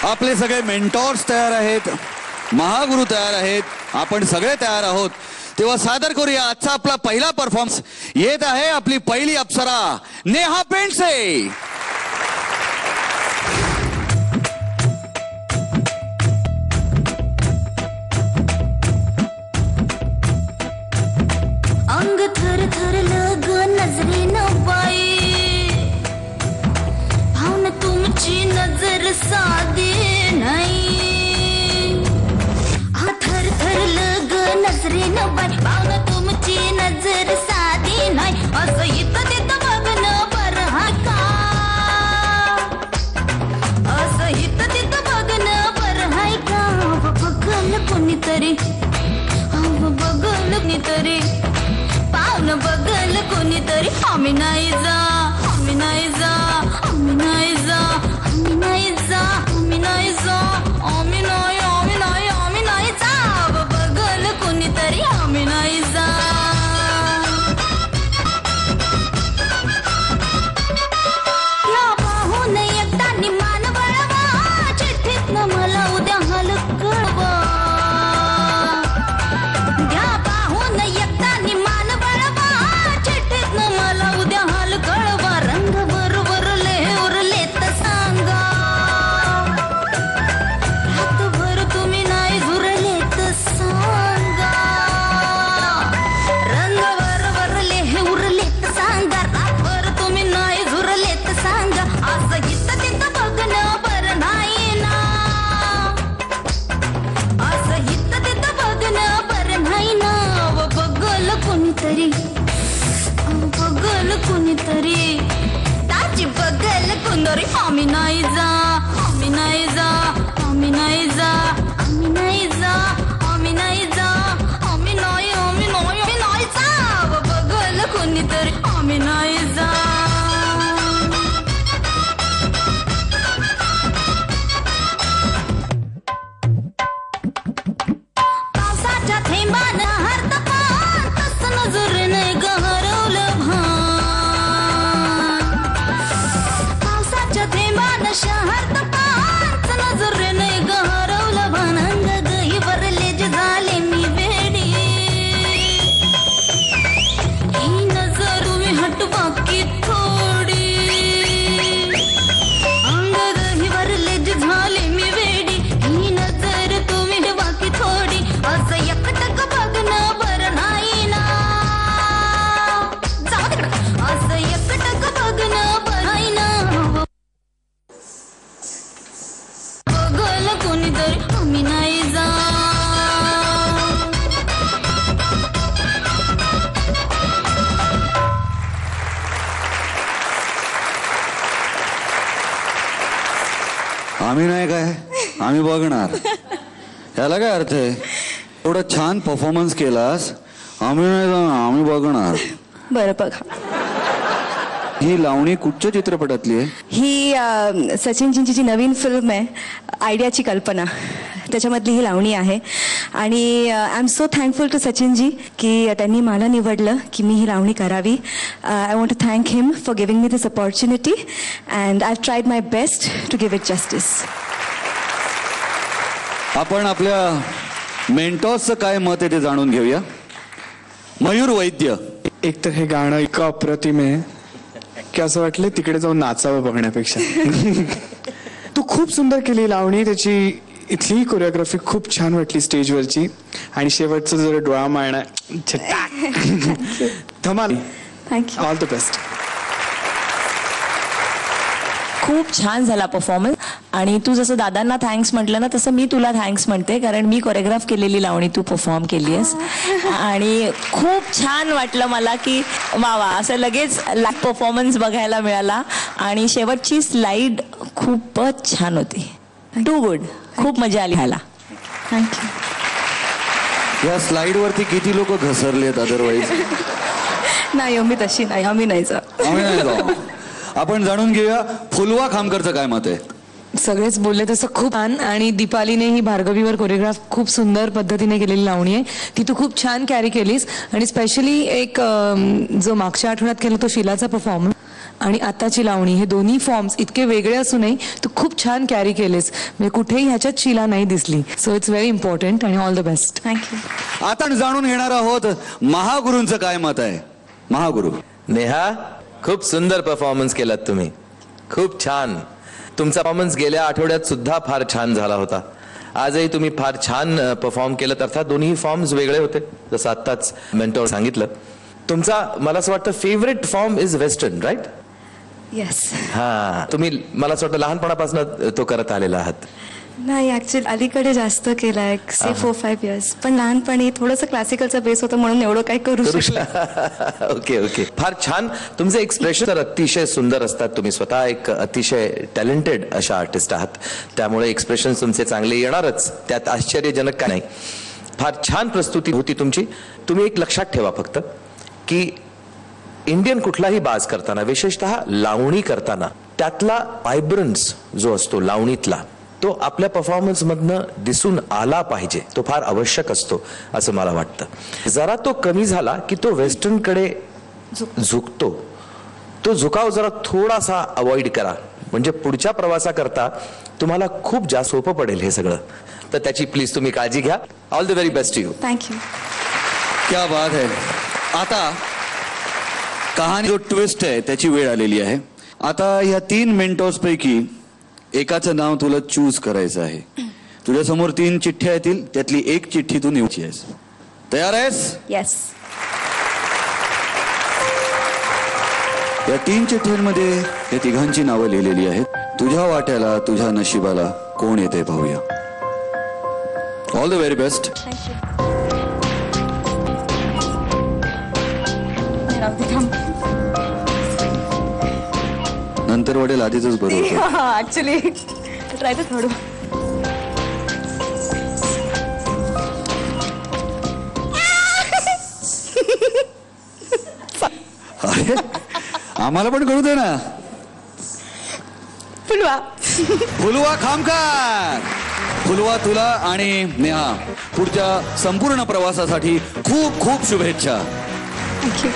आपले सगळे मेंटॉर्स तयार आहेत, महागुरु तयार आहेत, आपण सगळे तयार आहोत. तेव्हा सादर करूया आजचा आपला पहिला परफॉर्मन्स. येत आहे आपली पहिली अप्सरा नेहा पेंडसे. अंग थर थरलं ग नजरेनं बाई, भावना तुमची नजर साधी नाही. हा थर थरलं ग नजरेनं बाई, भावना तुमची नजर साधी नाही. असं इथं तिथं बघणं बरं हा का, असं इथं तिथं बघणं बरं हाय का. बघल कोणीतरी, बघल कोणीतरी, पाहुणं बघल कोणीतरी. आम्ही नाही जा, आम्ही नाही जा, आम्ही नाही जा, आम्ही नाही जा, आम्ही नाही जा, आम्ही नाही, आम्ही नाही, आम्ही नाही जा. बघल कोणीतरी, आम्ही नाही जा. या पाहून एकदा निमान वळवा, चिठ्ठीतनं मला उद्या हाल कळवा. द्या पाहून एकदा निमान वळवा, चिठ्ठीतनं मला उद्या हाल कळवा. रंग बरोबर उरले तर सांगा, रातभर तुम्ही नाही झुरले तर सांगा. रंग बरोबर उरले तर सांगा, रातभर तुम्ही नाही झुरले तर सांगा. असं इथं तिथं बघणं बरं नाही ना, असं इथं तिथं बघणं बरं नाही ना. बघल कोणीतरी, बघल कोणीतरी, ताजी बघल कोणतरी. आम्ही नाही जा, आम्ही नाही जा, आम्ही नाही जा, आम्ही नाही जा, आम्ही नाही जा, आम्ही नाही, आम्ही नाही, आम्ही नाही जा. बघल कोणीतरी, आम्ही नाही जा. पावसाच्या थेंबानं हरतं पान, तसं नजरेनं गहरवलं भान. पावसाच्या थेंबानं शहरतं पान, तसं नजरेनं गहरवलं भान. अंग गही भरले जे झाले मी वेडी, ही नजर तुम्ही हटवा की थोडी. अंग गही भरले जे झाले मी वेडी, ही नजर तुम्ही हटवा की थोडी. असं एकटक बघणं बरं नाही ना, जाऊ तिकडं. असं एकटक बघणं बरं नाही ना. बघल कोणीतरी, आम्ही नाही जा. आम्ही नाही काय, आम्ही बघणार. याला काय अर्थ आहे? एवढं छान परफॉर्मन्स केलास, आम्ही नाही जाणार, आम्ही बघणार. बरं बघा, ही लावणी कुठच्या चित्रपटातली आहे? ही सचिनजींची जी नवीन फिल्म आहे आयडियाची कल्पना, त्याच्यामधली ही लावणी आहे. आणि I am so thankful to Sachinji की त्यांनी मला निवडलं की मी ही लावणी करावी. I want to thank him for giving me this opportunity and I tried my best to give it justice. आपण आपल्या मेंटॉर्सचं काय मत आहे ते जाणून घेऊया. मयूर वैद्य. एक तर हे गाणं इतकं अप्रतिम आहे की असं वाटलं तिकडे जाऊन नाचावं बघण्यापेक्षा. तू खूप सुंदर केली लावणी, त्याची इथली कोरिओग्राफी खूप छान वाटली स्टेजवरची. आणि शेवटचं जर डोळा मारणार धमाल. थँक्यू. All the best. खूप छान झाला परफॉर्मन्स. आणि तू जसं दादांना थँक्स म्हटलं ना, तसं मी तुला थँक्स म्हणते, कारण मी कोरिओग्राफ केलेली लावणी तू परफॉर्म केली आहेस. आणि खूप छान वाटलं मला की वा वा, असं लगेच परफॉर्मन्स बघायला मिळाला. आणि शेवटची स्लाइड खूपच छान होती. Too good. खूप मजा आली ह्याला. थँक्यू. या स्लाइड वरती किती लोक घसरलेत अदरवाईज? नाही मी तशी नाही, आम्ही नाही जा. आम्ही नाही जाऊ. आपण जाणून घेऊया फुलवा खामकरचं काय मत आहे. सगळेच बोलले तसं खूप छान. आणि दीपालीने ही भार्गवीवर कोरिओग्राफ खूप सुंदर पद्धतीने केलेली लावणी आहे, ती तू खूप छान कॅरी केलीस. आणि स्पेशली एक जो मागच्या आठवड्यात केला तो शिलाचा परफॉर्मन्स, आणि आताची लावणी हे दोन्ही फॉर्म्स इतके वेगळे असूनही तू खूप छान कॅरी केलेस. म्हणजे कुठेही ह्याच्यात शीला नाही दिसली. सो इट्स व्हेरी इम्पॉर्टंट आणि ऑल द बेस्ट. थँक्यू. आता जाणून घेणार आहोत महागुरूंचं काय मत आहे. महागुरु. नेहा, खूप सुंदर परफॉर्मन्स केलात तुम्ही. खूप छान. तुमचा परफॉर्मन्स गेल्या आठवड्यात सुद्धा फार छान झाला होता. आजही तुम्ही फार छान परफॉर्म केलं. अर्थात दोन्ही फॉर्म्स वेगळे होते, जसं आत्ताच मेंटॉर सांगितलं. तुमचा मला असं वाटतं favourite form is western, right? Yes. हा, तुम्ही मला असं वाटतं लहानपणापासून तो करत आलेला आहात. नाही, ऍक्च्युअली अलीकडे जास्त केलाय, से 4-5 इयर्स. पण लहानपणी थोडंसं क्लासिकलचा बेस होतं म्हणून एवढं काही करू शकलं. ओके ओके, फार छान. तुमचे एक्सप्रेशन तर अतिशय सुंदर असतात. तुम्ही स्वतः एक अतिशय टॅलेंटेड अशा आर्टिस्ट आहात, त्यामुळे एक्सप्रेशन तुमचे चांगले येणारच, त्यात आश्चर्यजनक का नाही. फार छान प्रस्तुती होती तुमची. तुम्ही एक लक्षात ठेवा फक्त की इंडियन कुठलाही बाज करताना, विशेषतः लावणी करताना, त्यातला व्हायब्रन्स जो असतो लावणीतला, तो आपल्या परफॉर्मन्स मधनं दिसून आला पाहिजे. तो फार आवश्यक असतो असं मला वाटतं. जरा तो कमी झाला की तो वेस्टर्न कडे झुकतो. तो झुकाव जरा थोडासा अवॉइड करा, म्हणजे पुढच्या प्रवासाकरता तुम्हाला खूप जास्त सोपं पडेल हे सगळं. तर त्याची प्लीज तुम्ही काळजी घ्या. All the very best to you. Thank you. क्या बात है. आता कहाणी जो ट्विस्ट आहे त्याची वेळ आलेली आहे. आता ह्या 3 मेंटॉर्स पैकी एकाचं नाव तुला चूज करायचं आहे. तुझ्या समोर 3 चिठ्ठ्या येतील, त्यातली एक चिठ्ठी तू निवडायची आहेस. तयार आहेस? येस. या 3 चिठ्ठ्यांमध्ये या तिघांची नावं लिहिलेली आहेत. तुझ्या वाट्याला, तुझ्या नशिबाला कोण येते पाहूया. All the very best. नंतर वाटेल आधीच बरं होतं. ऍक्च्युली ट्राय तर थोडं. अरे, आम्हाला पण कळू दे ना. फुलवा. फुलवा खामकर. फुलवा, तुला आणि नेहा पुढच्या संपूर्ण प्रवासासाठी खूप खूप शुभेच्छा. थँक्यू.